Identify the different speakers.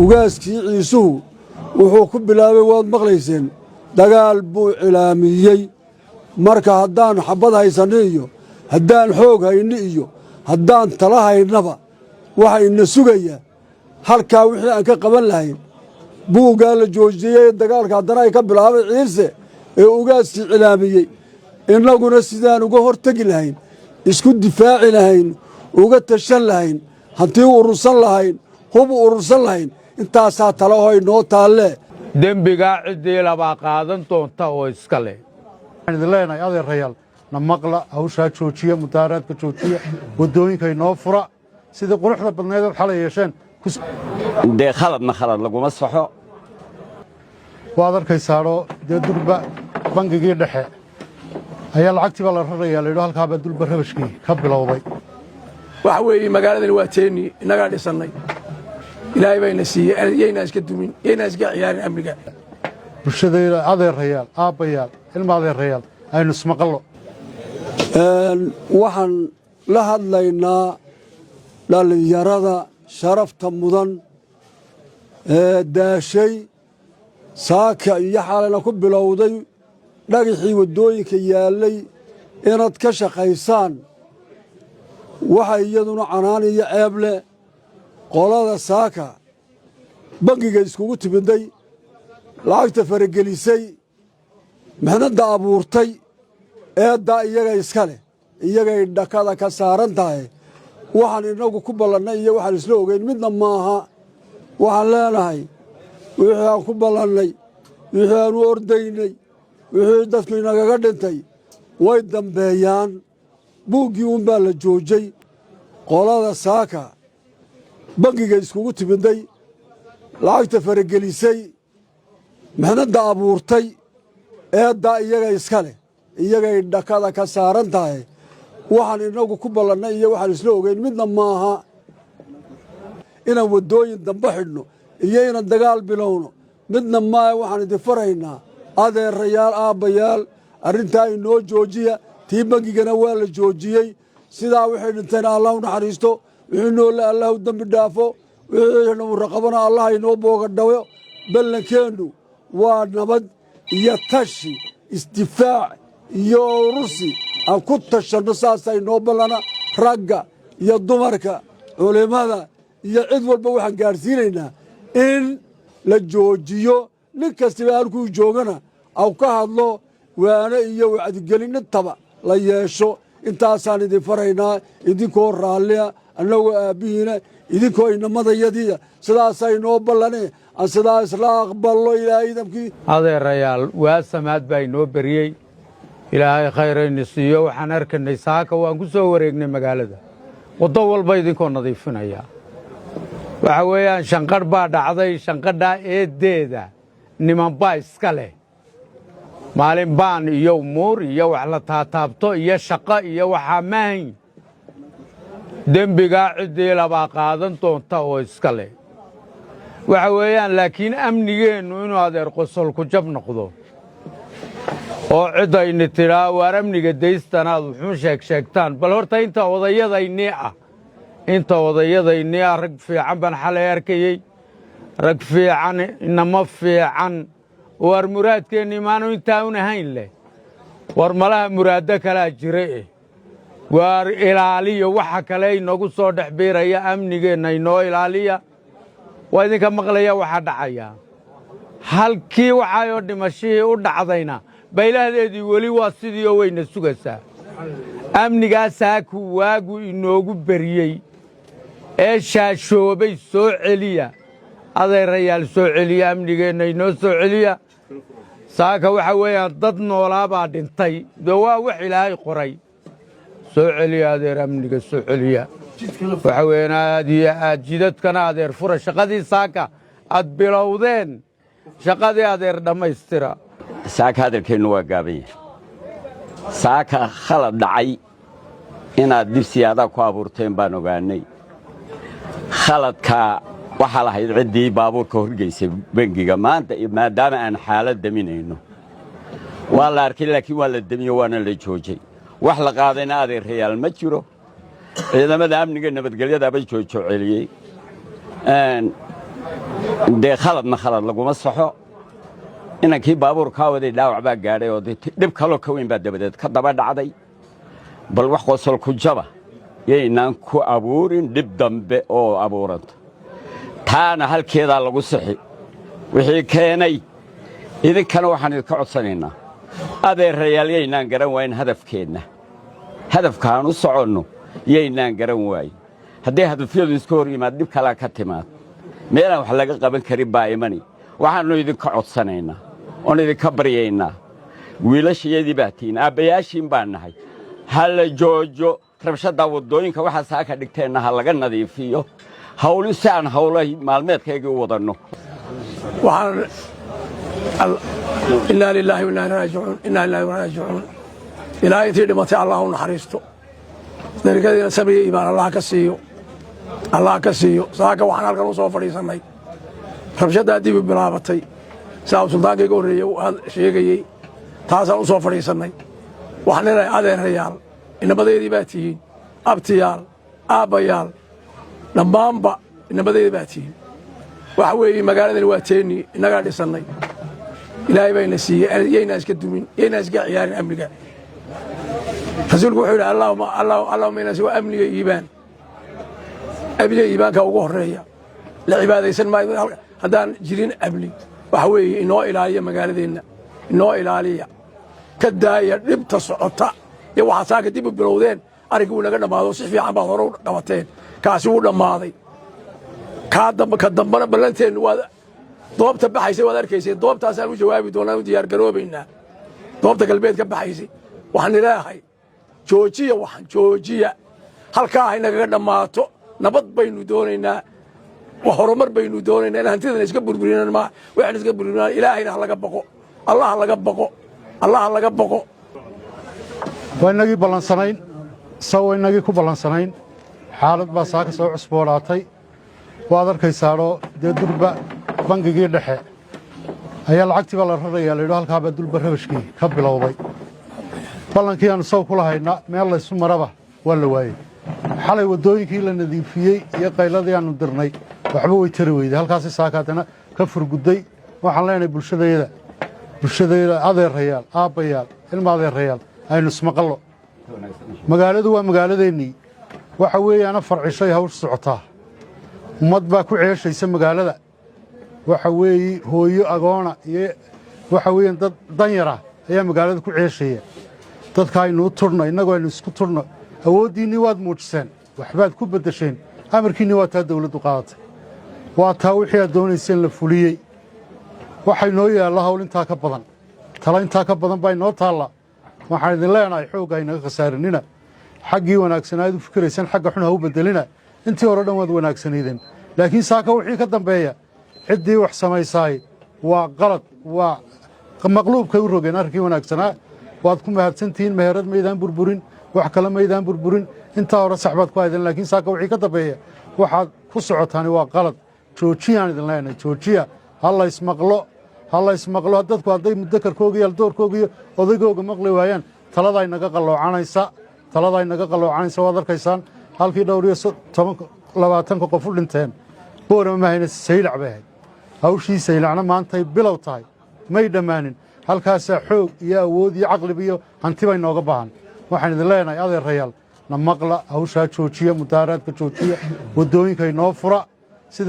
Speaker 1: ugaaskii ciisuhu wuxuu ku bilaabay waad maqlayseen dagaal buu cilaamiyey marka haddaan xabad haysanno iyo haddaan xoog hayno iyo haddaan tala haynaba waxayna sugayaa halkaa wixii aan ka qaban lahayn buuggaa la joojiyey dagaalka haddana ay ka bilaabay ciise ee ugaaskii cilaamiyey innaguna sidaan uga hortegi lahayn isku difaaci lahayn uga tashan lahayn hantii urursan lahayn hub urursan lahayn intaasaa talahoy noo taalle
Speaker 2: dembigaa ciddii labaa qaadan doonta oo iska leh
Speaker 3: waxaan idin leenahay adeerayaal na maqla hawshaa joojiya mudaaraadka joojiya waddooyinka inoo fura sidii quruxda badneed oo xalay yeesheen
Speaker 4: dee khaladna khalad laguma saxo
Speaker 3: waad arkaysaadhoo dee durba bangigii dhexe ayaa lacagtii baa la rarayaa la yidho halkaabaa dulba rabashkii ka bilowday
Speaker 5: waxa weeye magaaladani waa teennii innagaa dhisannay ilaahay bayna siiyey yaynaa iska dumin yaynaa iska ciyaarin amniga
Speaker 3: bulshadayda adeerayaal aabbayaal ilma adeerayaal aynu ismaqallo
Speaker 1: waxaan la hadlaynaa dhallinyarada sharafta mudan ee daashay saaka iyo xalayna ku bilowday dhagixii waddooyinka yaallay inaad ka shaqaysaan waxa iyaduna canaan iyo ceeb leh qolada saaka bangiga iskugu timidday lacagta faragelisay mixnadda abuurtay eeddaa iyaga iska leh iyagay dhakada ka saaran tahay waxaan innagu ku ballannay iyo waxaan isla ogeyn midna maaha waxaan leenahay wixii aan ku ballannay wixii aan u ordaynay wixii dadku inagaga dhintay way dambeeyaan buuggii uunbaa la joojay qolada saaka bangiga iskugu timidday lacagta faragelisay mixnadda abuurtay eeddaa iyaga iska leh iyagay dhakada ka saaran tahay waxaan innagu ku ballannay iyo waxaan isla ogeyn midna maaha inaan waddooyin dambe xidhno iyo inaan dagaal bilowno midna maaha waxaan idin faraynaa adeerayaal aabbayaal arrintaa inoo joojiya tii bangigana waa la joojiyey sidaa wixii dhintayna allah u naxariisto wixii noolle allah u dembi dhaafo wixii raqabana allah inoo boogadhawo ballankeennu waa nabad iyo tashi isdifaac iyo urursi aan ku tashanno saasa inoo ballana ragga iyo dumarka culimmada iyo cid walba waxaan gaadhsiinaynaa in la joojiyo nin kastiba halkuu joogana aw ka hadlo waane iyo wacdigelin intaba la yeesho intaasaan idin faraynaa idinkoo raallia annagoo aabbihiina idinkoo inamadayadiiya sidaasaa inoo ballane aan sidaa isla aqballo ilaahay idamkii
Speaker 2: adeerayaal waa samaad baa inoo beriyey ilaahay khayrayna siiyo waxaan arkanay saaka waan ku soo wareegnay magaalada waddo walba idinkoo nadiifinaya waxa weeyaan shanqadh baa dhacday shanqadhaa eeddeeda nimanbaa iska leh maalin baan iyo umuur iyo wax la taataabto iyo shaqo iyo waxaa maahayn dembigaa ciddii labaa qaadan doonta oo iska leh waxa weeyaan laakiin amnigeennu inuu adeer qosol ku jab noqdo oo ciddayni tidhaa waar amniga daystanaad wuxuu sheegtaan bal horta inta odayadaynii ah rag fiican baan xalay arkayey rag fiican inama fiican waar muraadkeennii maanu intaa un ahayn leh war malaha muraaddo kalaa jira waar ilaaliya waxa kale inagu soo dhex biiraya amnigeenna inoo ilaaliya waa idinka maqlaya waxaa dhacaya halkii waxaayoo dhimashihii u dhacdayna baylahdeedii weli waa sidii oo wayna sugaysaa amnigaasaakuu waagu inoogu beriyey ee shaashoobay soo celiya adeerayaal soo celiya amnigeenna inoo soo celiya saaka waxa weeyaan dad noolaabaa dhintay dee waa wax ilaahay qoray soo celiya adeer amniga soo celiya waxa weeyaan aad iyo aad jidadkana adeer fura shaqadii saaka aad bilowdeen shaqadii adeer dhammaystira
Speaker 4: saaka hadalkeennu waa gaaban yahay saaka khalad dhacay inaad dib siyaadaa ku abuurteen baan ogaannay khaladkaa waxaa lahayd ciddii baabuurka horgeysay bangiga maanta maadaama aan xaalad daminayno waa la arkay laakiin waa la damiyo waana la joojay wax la qaadayna adeerayaal ma jiro ciidamada amniga nabadgelyadaaba joojo celiyey dee khaladna khalad laguma saxo inankii baabuurkaa waday dhaawac baa gaadhay oo dhib kaloo ka weyn baa dabadeed ka daba dhacday bal wax qosol ku jaba yaynaan ku abuurin dhib dambe oo abuuranta taana halkeedaa lagu sixi wixii keenay idinkana waxaan idinka codsanaynaa adeerayaal yaynaan garan waayin hadafkeenna hadafkaan u soconno yaynaan garan waayin haddii hadafyadu iska hor yimaad dhib kalaa ka timaad meelaan wax laga qaban karin baa imani waxaannu idinka codsanaynaa oon idinka baryaynaa wiilashayadii baa tihiin aabbayaashiin baan nahay ha la joojo rabshadda waddooyinka waxaa saaka dhigteenna ha laga nadiifiyo hawli si aan hawlahi maalmeedkaygii u wadanno
Speaker 5: innaa lilaahi wa innaa ilaihi raajicuun innaa lilaahi wa innaa ilaihi raajicuun ilaahay intii dhimatay allah u naxariisto dariiqadiina sabriya iimaan allah ka siiyo saaka waxaan halkan u soo fadhiisannay rabshaddaa dib u bilaabatay saa uu sultaankayga horreeyey uu sheegayey taasaan u soo fadhiisannay waxaan leenahay adeerayaal inamadeedii baa tihiin abtiyaal aabbayaal dhammaanba inamadeedii baa tihiin waxa weeye magaaladani waa teennii innagaa dhisannay ilaahay bayna siiyey yaynaan iska dumin yaynaan iska ciyaarin amniga rasuulku wuxuu yidhi allahuma inaa siwa amniga iibaan amniga iibaanka ugu horreeya la cibaadaysan maayo haddaan jirin amni waxa weeye inoo ilaaliya magaaladeenna inoo ilaaliya ka daaya dhibta socota iyo waxaa saaka dib u bilowdeen arrinkii wuu naga dhammaado si fiican baad hore u dhawateen kaasi wuu dhammaaday ka dambana ballanteennu waad doobta baxaysay waad arkaysay doobtaasaan u jawaabi doonaan u diyaargaroobaynaa doobta galbeed ka baxaysay waxaan ilaahay joojiya halkaa hay nagaga dhammaato nabad baynu doonaynaa horumar baynu doonaynaa in hantidana iska burburinaan ma waxaan iska burburinaan ilaahayna ha laga baqo allah ha laga baqo
Speaker 3: waa inagii ballansanayn waa inagii ku ballansanayn xaalad baa saaka soo cusboonaatay waad arkaysaanoo dee durba bangigii dhexe ayaa lacagtii baa la rarayaa laydho halkaabaa dulba rabashkii ka bilowday ballankii aanu saw kula haynaa meel laysu maraba waa la waayey xalay waddooyinkii la nadiifiyey iyo qayladii aannu dirnay waxba way tari weyday halkaasi saaka haddana ka furgudday waxaan leenahay bulshadayda adeerayaal aabbayaal ilma adeerayaal aynu ismaqallo magaaladu waa magaaladeennii waxa weeyaana farcishay hawsh socotaa ummad baa ku ceeshaysa magaalada waxa weeye hooyo agoona iyo waxa weeyaan dad danyara ayaa magaalada ku ceeshaya dadka aynu u turno innagoo aynu isku turno awooddiinnii waad muujiseen waxbaad ku beddesheen amarkiinnii waa taa dawladdu qaadatay waa taa wixii aad doonayseen la fuliyey waxay noo yaalla hawl intaa ka badan tala intaa ka badan baa inoo taalla waxaan idin leenahay xoogga haynaga khasaarinina xaggii wanaagsanaad u fikiraysaan xagga xun ha u beddelina intii hore dhan waad wanaagsanaydeen laakiin saaka wixii ka dambeeya ciddii wax samaysaay waa qalad waa maqluubkay u rogeen arrinkii wanaagsanaa waad ku mahadsantihiin meherad maydaan burburin wax kale maydaan burburin intaa hore sax baad ku haydeen laakiin saaka wixii ka dambeeya waxaad ku socotaani waa qalad joojiyaan idin leenahay joojiya ha la ismaqlo dadku hadday mudakarkooga iyo aldoorkooga iyo odaygooga maqli waayaan taladaa inaga qalloocanaysa waad arkaysaan halkii dhowr iyo 20 qof u dhinteen boorama mahayna saylac bay ahayd hawshii saylacna maantay bilow tahay may dhammaanin halkaasaa xoog iyo awood iyo caqlib iyo hanti bay nooga baahan waxaan idin leenahay adeerayaal na maqla hawshaa joojiya mudaaraadka joojiya waddooyinka inoo fura